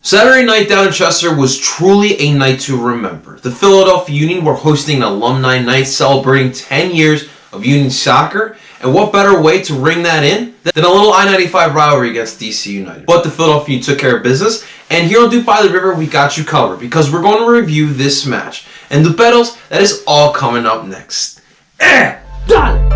Saturday night down in Chester was truly a night to remember. The Philadelphia Union were hosting an alumni night celebrating 10 years of Union soccer, and what better way to ring that in than a little I-95 rivalry against DC United. But the Philadelphia Union took care of business, and here on DOOP By The River, we got you covered because we're going to review this match. And the battles, that is all coming up next. Done!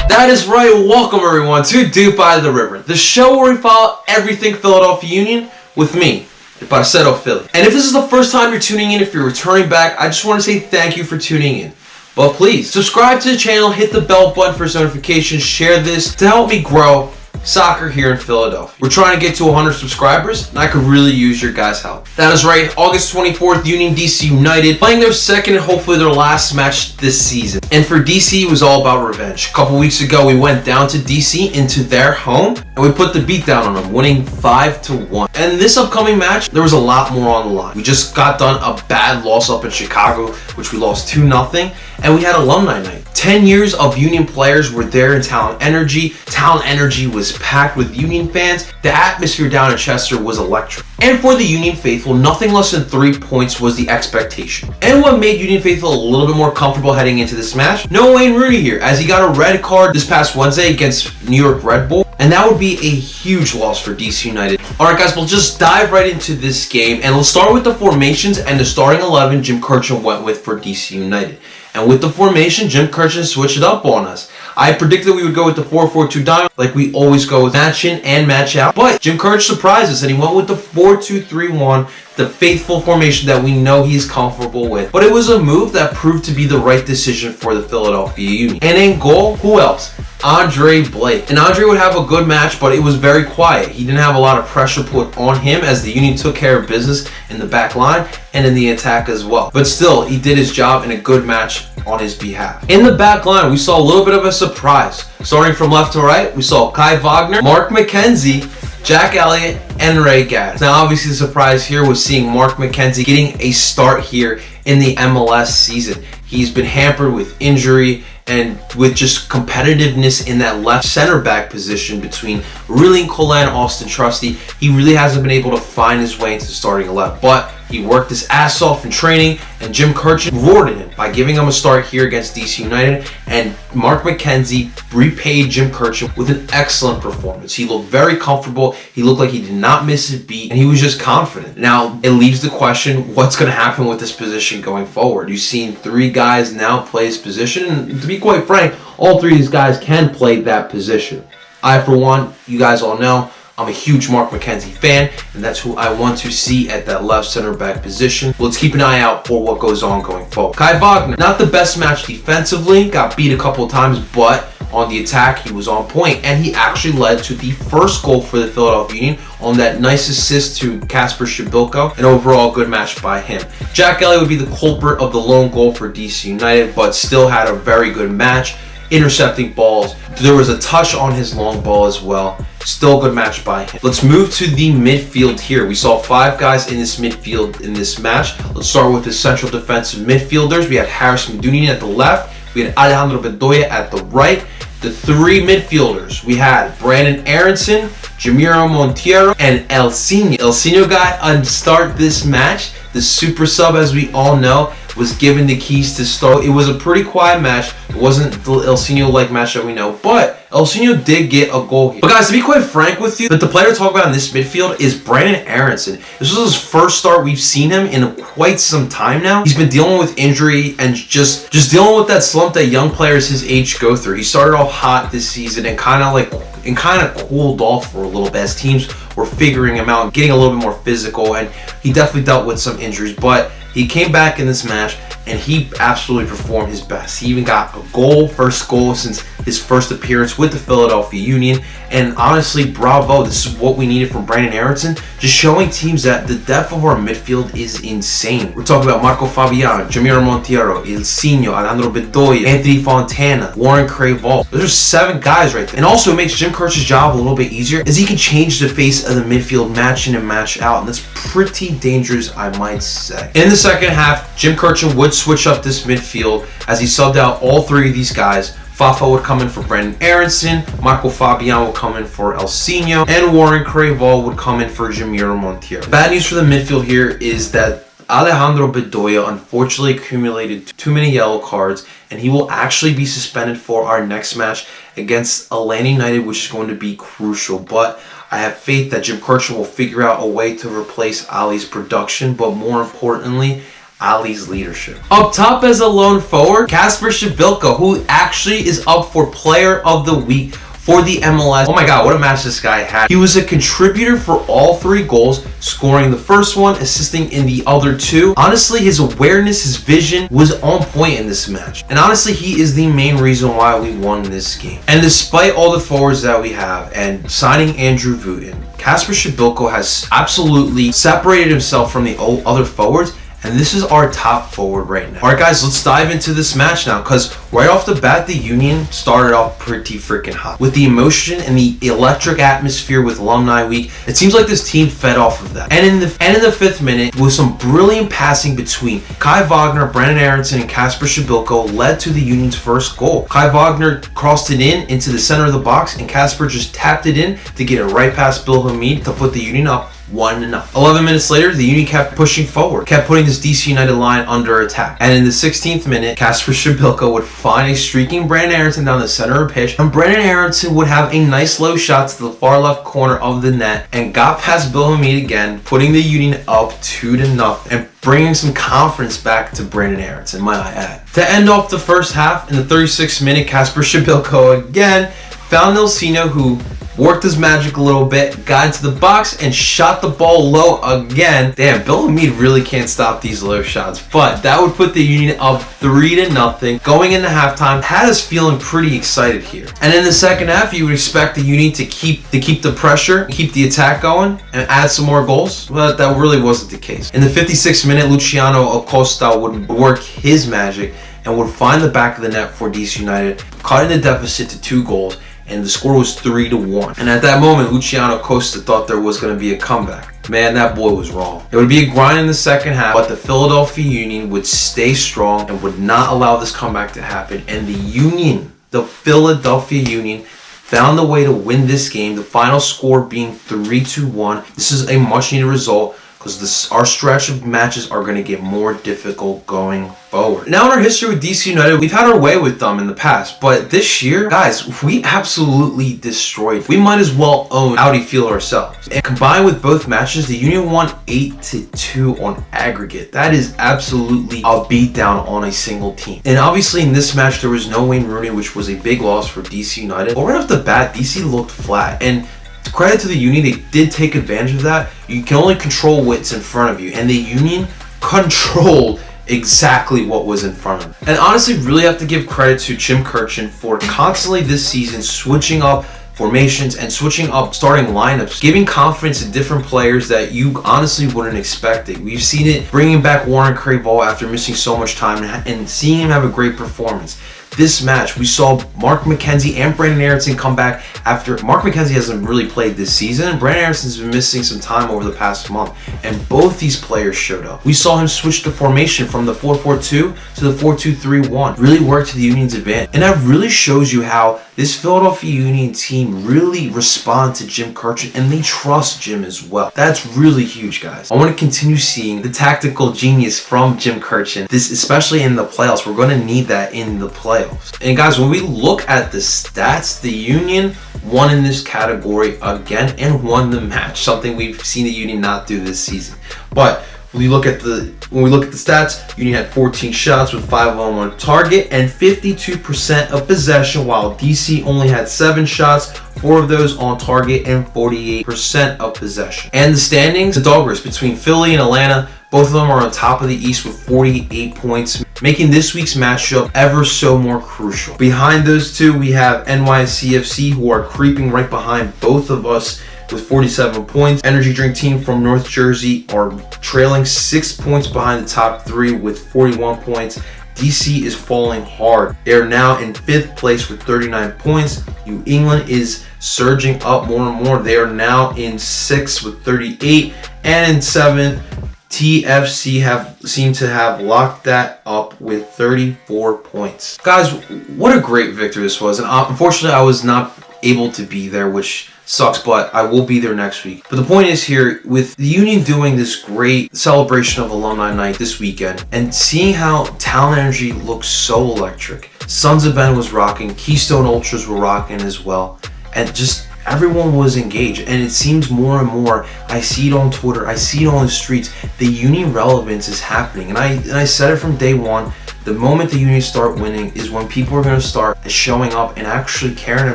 That is right, welcome everyone to DOOP By The River, the show where we follow everything Philadelphia Union with me, Parcero Philly. And if this is the first time you're tuning in, if you're returning back, I just want to say thank you for tuning in. But please, subscribe to the channel, hit the bell button for notifications, share this to help me grow soccer here in Philadelphia. We're trying to get to 100 subscribers, and I could really use your guys' help. That is right, August 24th, Union DC United playing their second and hopefully their last match this season. And for DC, it was all about revenge. A couple weeks ago, we went down to DC into their home, and we put the beat down on them, winning 5-1. And this upcoming match, there was a lot more on the line. We just got done a bad loss up in Chicago, which we lost 2-0, and we had alumni night. 10 years of Union players were there in Talent Energy. Talent Energy was packed with Union fans. The atmosphere down in Chester was electric. And for the Union faithful, nothing less than 3 points was the expectation. And what made Union faithful a little bit more comfortable heading into this match? No Wayne Rooney here, as he got a red card this past Wednesday against New York Red Bull. And that would be a huge loss for DC United. Alright guys, we'll just dive right into this game. And let's start with the formations and the starting 11 Jim Kirchin went with for DC United. And with the formation, Jim Kirchin switched it up on us. I predicted we would go with the 4-4-2 diamond, like we always go with match in and match out. But Jim Kirchin surprised us, and he went with the 4-2-3-1, the faithful formation that we know he's comfortable with. But it was a move that proved to be the right decision for the Philadelphia Union. And in goal, who else? Andre Blake. And Andre would have a good match, but it was very quiet. He didn't have a lot of pressure put on him as the Union took care of business in the back line and in the attack as well. But still, he did his job in a good match on his behalf. In the back line, we saw a little bit of a surprise. Starting from left to right, we saw Kai Wagner, Mark McKenzie, Jack Elliott, and Ray Gaddis. Now, obviously, the surprise here was seeing Mark McKenzie getting a start here in the MLS season. He's been hampered with injury and with just competitiveness in that left center back position between Rillian Collet and Austin Trusty. He really hasn't been able to find his way into the starting 11, but he worked his ass off in training, and Jim Kirchin rewarded him by giving him a start here against DC United, and Mark McKenzie repaid Jim Kirchin with an excellent performance. He looked very comfortable, he looked like he did not miss a beat, and he was just confident. Now, it leaves the question, what's going to happen with this position going forward? You've seen 3 guys now play his position, and to be quite frank, all 3 of these guys can play that position. I, for one, you guys all know, I'm a huge Mark McKenzie fan, and that's who I want to see at that left center back position. Let's keep an eye out for what goes on going forward. Kai Wagner, not the best match defensively, got beat a couple of times, but on the attack, he was on point, and he actually led to the first goal for the Philadelphia Union on that nice assist to Kasper Shabilko. An overall good match by him. Jack Elliott would be the culprit of the lone goal for DC United, but still had a very good match, intercepting balls. There was a touch on his long ball as well. Still a good match by him. Let's move to the midfield here. We saw 5 guys in this midfield in this match. Let's start with the central defensive midfielders. We had Harrison Medunian at the left. We had Alejandro Bedoya at the right. The 3 midfielders, we had Brandon Aronson, Jamiro Monteiro, and Elsinho. Elsinho got a start this match. The super sub, as we all know, was given the keys to start. It was a pretty quiet match. It wasn't the Elsinho-like match that we know, but Elsinho did get a goal here. But guys, to be quite frank with you, the player to talk about in this midfield is Brandon Aronson. This was his first start we've seen him in quite some time now. He's been dealing with injury and just dealing with that slump that young players his age go through. He started off hot this season and kind of cooled off for a little bit as teams were figuring him out, getting a little bit more physical, and he definitely dealt with some injuries, but he came back in this match and he absolutely performed his best. He even got a goal, first goal since his first appearance with the Philadelphia Union. And honestly, bravo, this is what we needed from Brandon Aronson, just showing teams that the depth of our midfield is insane. We're talking about Marco Fabian, Jamiro Monteiro, Ilsinho, Alejandro Bedoya, Anthony Fontana, Warren Crayval. Those are 7 guys right there. And also it makes Jim Kirchen's job a little bit easier, as he can change the face of the midfield match in and match out, and that's pretty dangerous, I might say. In the second half, Jim Kirchen would switch up this midfield as he subbed out all 3 of these guys. Fafa would come in for Brandon Aronson, Marco Fabian would come in for Ilsinho, and Warren Crayval would come in for Jamiro Monteiro. Bad news for the midfield here is that Alejandro Bedoya unfortunately accumulated too many yellow cards, and he will actually be suspended for our next match against Atlanta United, which is going to be crucial. But I have faith that Jim Kirchen will figure out a way to replace Ali's production, but more importantly, Ali's leadership. Up top as a lone forward, Kacper Przybylko, who actually is up for Player of the Week for the MLS. Oh my God, what a match this guy had. He was a contributor for all 3 goals, scoring the first one, assisting in the other 2. Honestly, his awareness, his vision was on point in this match. And honestly, he is the main reason why we won this game. And despite all the forwards that we have and signing Andrew Wooten, Kacper Przybylko has absolutely separated himself from the other forwards. And this is our top forward right now. Alright guys, let's dive into this match now, because right off the bat, the Union started off pretty freaking hot. With the emotion and the electric atmosphere with Alumni Week, it seems like this team fed off of that. And in the 5th minute, with some brilliant passing between Kai Wagner, Brandon Aronson, and Kacper Przybylko led to the Union's first goal. Kai Wagner crossed it into the center of the box, and Kacper just tapped it in to get it right past Bill Hamid to put the Union up 1-0. 11 minutes later, the Union kept pushing forward, kept putting this DC United line under attack. And in the 16th minute, Kacper Przybylko would find a streaking Brandon Aronson down the center of the pitch, and Brandon Aronson would have a nice low shot to the far left corner of the net and got past Bill Hamid again, putting the Union up 2-0 and bringing some confidence back to Brandon Aronson, might I add. To end off the first half, in the 36th minute, Kacper Przybylko again found Ilsinho, who worked his magic a little bit, got into the box, and shot the ball low again. Damn, Bill Hamid really can't stop these low shots, but that would put the Union up 3-0. Going into halftime, had us feeling pretty excited here. And in the second half, you would expect the Union to keep the pressure, keep the attack going, and add some more goals, but that really wasn't the case. In the 56th minute, Luciano Acosta would work his magic and would find the back of the net for DC United, cutting the deficit to 2 goals. And the score was 3-1. And at that moment, Luciano Acosta thought there was going to be a comeback. Man, that boy was wrong. It would be a grind in the second half, but the Philadelphia Union would stay strong and would not allow this comeback to happen. And the Philadelphia Union, found a way to win this game, the final score being 3-1. This is a much needed result, because our stretch of matches are going to get more difficult going forward. Now in our history with DC United, we've had our way with them in the past, but this year, guys, we absolutely destroyed. We might as well own Audi Field ourselves. And combined with both matches, the Union won 8-2 on aggregate. That is absolutely a beatdown on a single team. And obviously in this match, there was no Wayne Rooney, which was a big loss for DC United. But right off the bat, DC looked flat. And credit to the Union, they did take advantage of that. You can only control what's in front of you, and the Union controlled exactly what was in front of them. And honestly, really have to give credit to Jim Kirchen for constantly this season switching up formations and switching up starting lineups, giving confidence to different players that you honestly wouldn't expect it. We've seen it bringing back Warren Crayval after missing so much time and seeing him have a great performance. This match, we saw Mark McKenzie and Brandon Aronson come back after Mark McKenzie hasn't really played this season, and Brandon Aronson's been missing some time over the past month, and both these players showed up. We saw him switch the formation from the 4-4-2 to the 4-2-3-1. Really worked to the Union's advantage. And that really shows you how this Philadelphia Union team really responds to Jim Kirchen, and they trust Jim as well. That's really huge, guys. I want to continue seeing the tactical genius from Jim Kirchen, this especially in the playoffs. We're going to need that in the playoffs. And guys, when we look at the stats, the Union won in this category again and won the match, something we've seen the Union not do this season. But when we look at the stats, Union had 14 shots with 5 on 1 target and 52% of possession, while DC only had 7 shots, 4 of those on target, and 48% of possession. And the standings, the dog race between Philly and Atlanta, Both of them are on top of the East with 48 points, making this week's matchup ever so more crucial. Behind those two, we have NYCFC, who are creeping right behind both of us with 47 points. Energy Drink Team from North Jersey are trailing 6 points behind the top 3 with 41 points. DC is falling hard. They are now in 5th place with 39 points. New England is surging up more and more. They are now in 6th with 38, and in 7th, TFC seem to have locked that up with 34 points. Guys, what a great victory this was. And unfortunately, I was not able to be there, which sucks, but I will be there next week. But the point is here, with the Union doing this great celebration of Alumni Night this weekend, and seeing how Talent Energy looks so electric. Sons of Ben was rocking, Keystone Ultras were rocking as well, and just everyone was engaged. And it seems more and more, I see it on Twitter, I see it on the streets, the Union relevance is happening. And I said it from day one, the moment the Union start winning is when people are going to start showing up and actually caring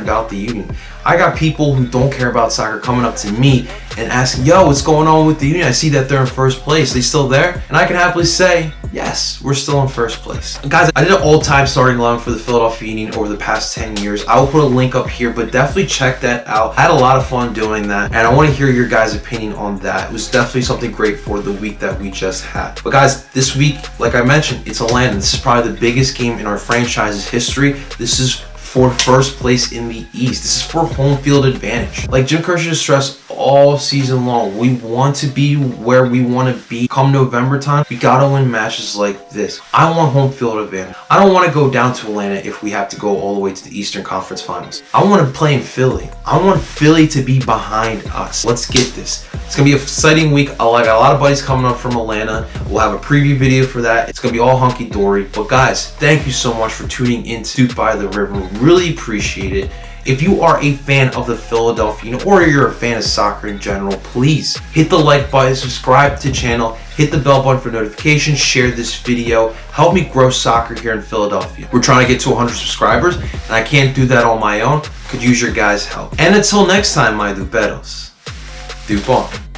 about the Union. I got people who don't care about soccer coming up to me and asking, yo, what's going on with the Union? I see that they're in first place. They still there? And I can happily say, yes, we're still in first place. Guys, I did an all-time starting 11 for the Philadelphia Union over the past 10 years. I will put a link up here, but definitely check that out. I had a lot of fun doing that, and I want to hear your guys' opinion on that. It was definitely something great for the week that we just had. But guys, this week, like I mentioned, it's Atlanta. This is probably the biggest game in our franchise's history. This is for first place in the East. This is for home field advantage. Like Jim Kershaw has stressed all season long, we want to be where we want to be come November time. We gotta win matches like this. I want home field advantage. I don't want to go down to Atlanta if we have to go all the way to the Eastern Conference Finals. I want to play in Philly. I want Philly to be behind us. Let's get this. It's gonna be an exciting week. I got a lot of buddies coming up from Atlanta. We'll have a preview video for that. It's gonna be all hunky-dory. But guys, thank you so much for tuning in to DOOP By The River. Really appreciate it. If you are a fan of the Philadelphia Union, or you're a fan of soccer in general, please hit the like button, subscribe to the channel, hit the bell button for notifications, share this video. Help me grow soccer here in Philadelphia. We're trying to get to 100 subscribers, and I can't do that on my own. Could use your guys' help. And until next time, my Dooperos, Doop on.